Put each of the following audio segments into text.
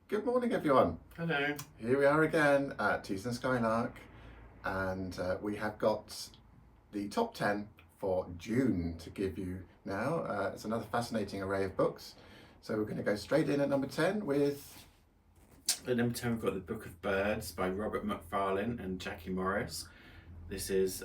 Good morning, everyone. Hello. Here we are again at Teasel and Skylark, and we have got the top 10 for June to give you now. It's another fascinating array of books. So we're going to go straight in at number 10 with... At number 10 we've got The Book of Birds by Robert Macfarlane and Jackie Morris. This is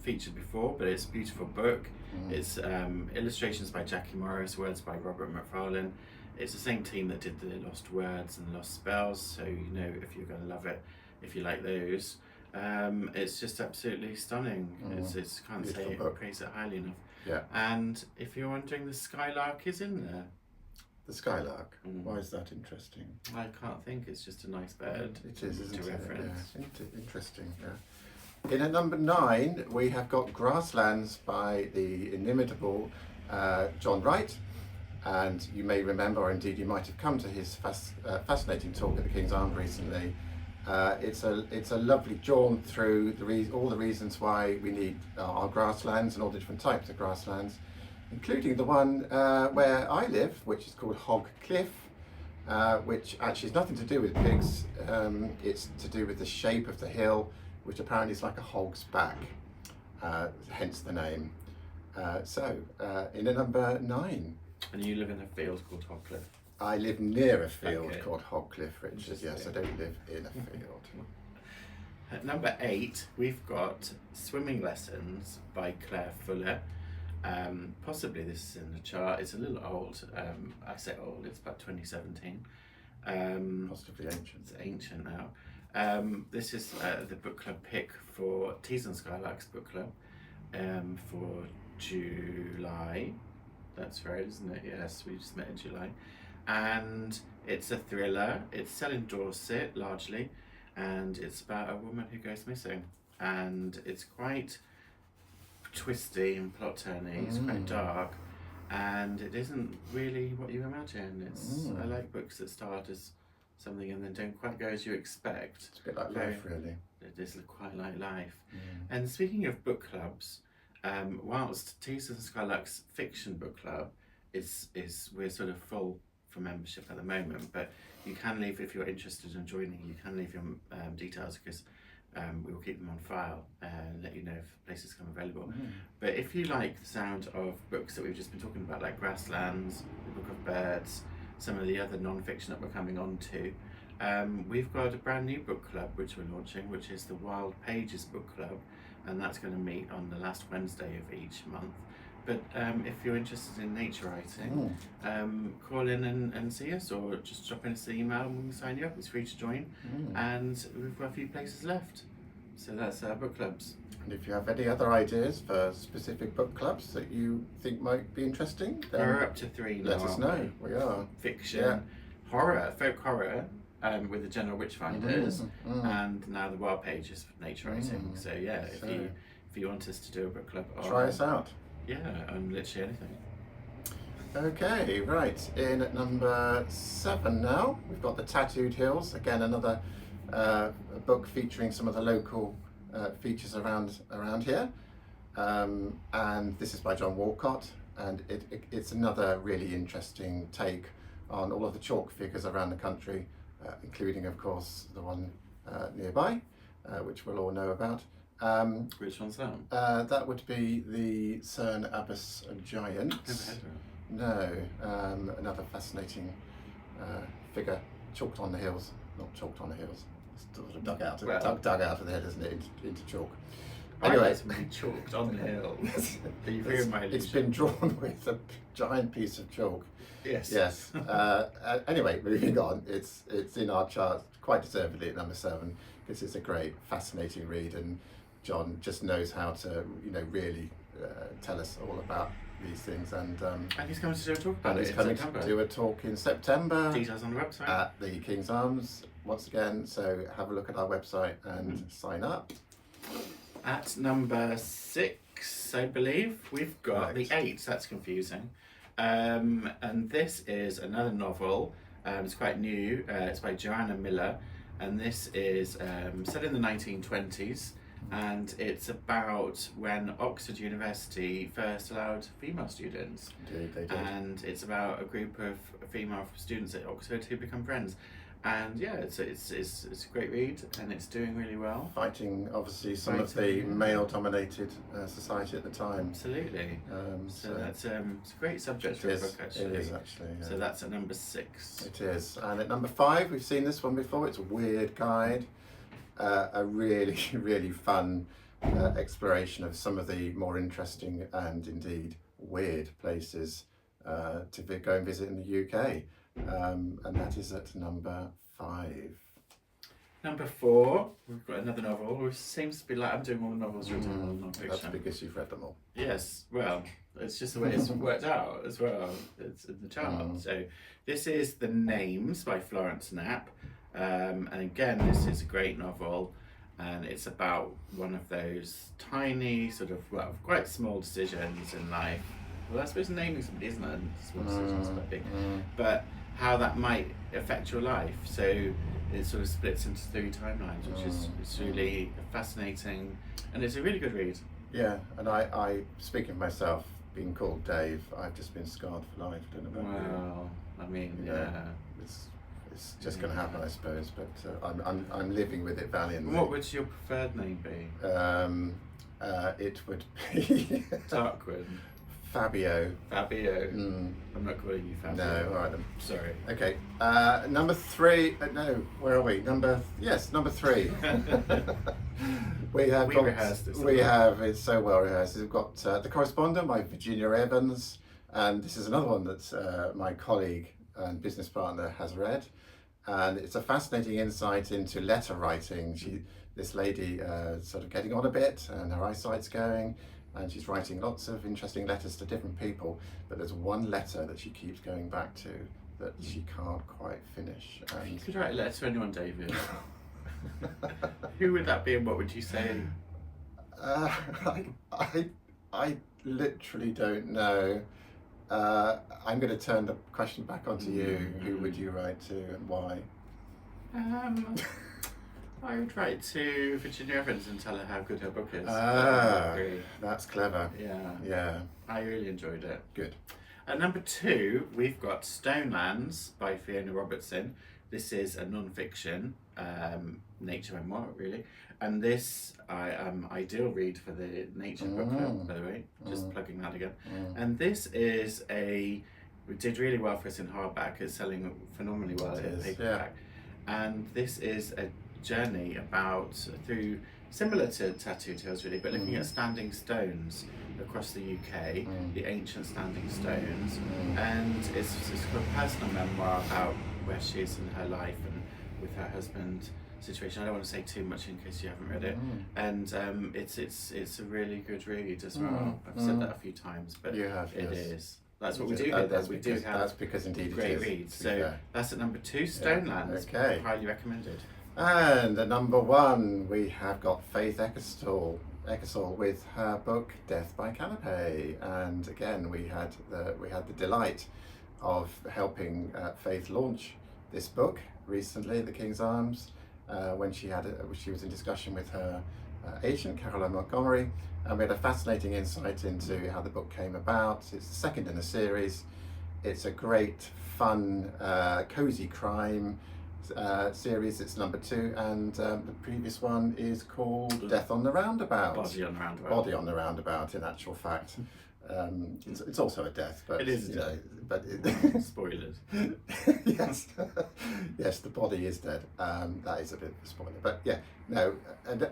featured before, but it's a beautiful book. It's illustrations by Jackie Morris, words by Robert Macfarlane. It's the same team that did the Lost Words and Lost Spells, so you know if you're going to love it, if you like those. It's just absolutely stunning. It's can't say it, praise it highly enough. Yeah. And if you're wondering, the Skylark is in there. The Skylark. Why is that interesting? I can't think. It's just a nice bird. It is, isn't to it? reference. Yeah. Interesting. Yeah. In at number 9, we have got Grasslands by the inimitable John Wright. And you may remember, or indeed you might have come to his fascinating talk at the King's Arms recently. It's a lovely jaunt through all the reasons why we need our grasslands and all the different types of grasslands, including the one where I live, which is called Hog Cliff, which actually has nothing to do with pigs. It's to do with the shape of the hill, which apparently is like a hog's back, hence the name. In at number 9. And you live in a field called Hogcliffe. I live near a field called Hogcliffe, Richard. Yes, I don't live in a field. At number 8, we've got Swimming Lessons by Claire Fuller. Possibly this is in the chart. It's a little old. I say old, it's about 2017. Possibly ancient. It's ancient now. This is the book club pick for Teasel and Skylark's book club for July. That's right, isn't it? Yes, we just met in July. And it's a thriller. It's set in Dorset, largely. And it's about a woman who goes missing. And it's quite twisty and plot-turny. It's quite dark. And it isn't really what you imagine. I like books that start as something and then don't quite go as you expect. It's a bit like life, really. It is quite like life. And speaking of book clubs, whilst Teasel and Skylark's fiction book club we're sort of full for membership at the moment, but you can leave, if you're interested in joining, you can leave your details, because we will keep them on file and let you know if places come available. But if you like the sound of books that we've just been talking about, like Grasslands, The Book of Birds, some of the other non-fiction that we're coming on to, we've got a brand new book club which we're launching, which is the Wild Pages book club, and that's going to meet on the last Wednesday of each month. But if you're interested in nature writing, call in and see us, or just drop in us an email and we'll sign you up. It's free to join, and we've got a few places left. So that's our book clubs. And if you have any other ideas for specific book clubs that you think might be interesting, then we're up to 3 now. Let us know. We are. Fiction, horror, folk horror, with the General Witchfinders, and now the Wild Pages for nature writing. So yeah, if you want us to do a book club, try us out. Yeah, and literally anything. Okay, right. In at number 7 now, we've got The Tattooed Hills. Again, another book featuring some of the local features around here. And this is by John Walcott, and it's another really interesting take on all of the chalk figures around the country, including, of course, the one nearby, which we'll all know about. Which one's that? That would be the Cern Abbas Giant. No, another fascinating figure, chalked on the hills. Not chalked on the hills, sort of dug out of the head, isn't it, into chalk. Anyway, it's been chalked on the hills. It's been drawn with a giant piece of chalk. Yes. Anyway, moving on. It's in our chart quite deservedly at number 7, because it's a great, fascinating read, and John just knows how to, really tell us all about these things. And he's coming to do a talk about it. He's coming to do a talk in September. Details on the website at the King's Arms once again. So have a look at our website and sign up. At number 6, I believe, we've got The Eight. That's confusing. And this is another novel. It's quite new. It's by Joanna Miller, and this is set in the 1920s. And it's about when Oxford University first allowed female students. Indeed, they did. And it's about a group of female students at Oxford who become friends. And yeah, it's a great read, and it's doing really well. Fighting obviously some of the Fighting, yeah. male-dominated society at the time. Absolutely. So that's it's a great subject for a book, actually. It is actually. Yeah. So that's at number 6. It is. And at number 5, we've seen this one before. It's a weird guide. A really, really fun exploration of some of the more interesting and indeed weird places to go and visit in the UK. And that is at number 5. Number 4, we've got another novel, which seems to be like I'm doing all the novels you're doing all the non-fiction. That's because you've read them all. Yes, well, it's just the way it's worked out as well. It's in the chart. So this is The Names by Florence Knapp. And again, this is a great novel, and it's about one of those tiny, sort of, well, quite small decisions in life. Well, I suppose naming somebody isn't a small decision, it's quite big. But how that might affect your life. So it sort of splits into 3 timelines, which is it's really fascinating, and it's a really good read. Yeah, and I speaking of myself, being called Dave, I've just been scarred for life. I don't know about you. Well, I mean, Yeah. It's just going to happen, I suppose. But I'm living with it valiantly. What would your preferred name be? It would be Tarquin. Fabio. Fabio. I'm not calling you Fabio. No, all right then. Sorry. Okay. Number 3. No, where are we? Number 3. We rehearsed this. We have. It's so well rehearsed. We've got The Correspondent by Virginia Evans, and this is another one that my colleague and business partner has read, and it's a fascinating insight into letter writing. This lady, sort of getting on a bit, and her eyesight's going. And she's writing lots of interesting letters to different people, but there's one letter that she keeps going back to that she can't quite finish. If you could write a letter to anyone, David, who would that be, and what would you say? I literally don't know. I'm going to turn the question back onto you. Who would you write to, and why? I would write to Virginia Evans and tell her how good her book is. That's clever. Yeah. I really enjoyed it. Good. At number 2, we've got Stonelands by Fiona Robertson. This is a non-fiction nature memoir, really. And this ideal read for the Nature Book Club, by the way. Just plugging that again. And this is it did really well for us in hardback. It's selling phenomenally well in paperback. Yeah. And this is a journey through similar to Tattoo Tales, really, but looking at standing stones across the UK, the ancient standing stones, and it's a personal memoir about where she is in her life and with her husband situation. I don't want to say too much in case you haven't read it, and it's a really good read as well. I've said that a few times, but you have, it yes. is. That's what we do here. That's because indeed great it is. reads. So that's at number 2, Stonelands. Okay. Highly recommended. And at number 1, we have got Faith Ecclesall with her book Death by Canopy. And again, we had the delight of helping Faith launch this book recently at the King's Arms when she was in discussion with her agent Caroline Montgomery, and we had a fascinating insight into how the book came about. It's the second in a series. It's a great, fun, cozy crime series. It's number 2, and the previous one is called Death on the Roundabout. Body on the Roundabout. Body on the Roundabout, in actual fact. It's also a death, but it is but spoilers. Yes, yes, the body is dead. That is a bit of a spoiler, but yeah, no,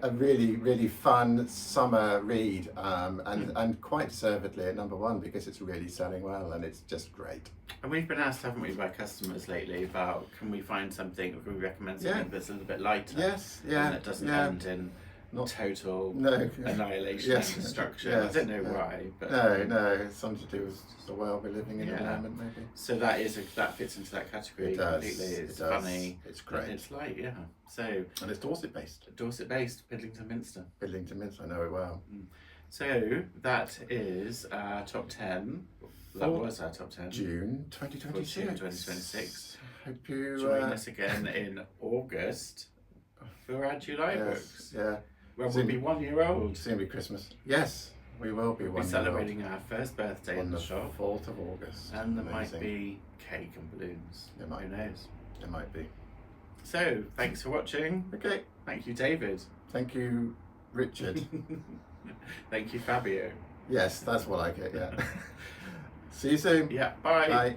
a really, really fun summer read, and quite deservedly at number 1 because it's really selling well and it's just great. And we've been asked, haven't we, by customers lately about can we find something, or can we recommend something that's a little bit lighter? Yes, and it doesn't end in total annihilation and destruction. I don't know why, but no, it's something to do with the world we're living in at the moment, maybe. So that fits into that category completely. It's funny, it's great, it's light, and it's Dorset based, Pidlington Minster, I know it well. So that is our top 10. That was our top 10. June 2026. Hope you join us again in August for our July books. Yeah. Well, we'll be 1 year old. Soon be Christmas. Yes, we will be 1 year old. Celebrating our first birthday in the shop. 4th of August. And there might be cake and balloons. There might. Who knows? There might be. So, thanks for watching. Okay. Thank you, David. Thank you, Richard. Thank you, Fabio. Yes, that's what I get, yeah. See you soon. Yeah, bye. Bye.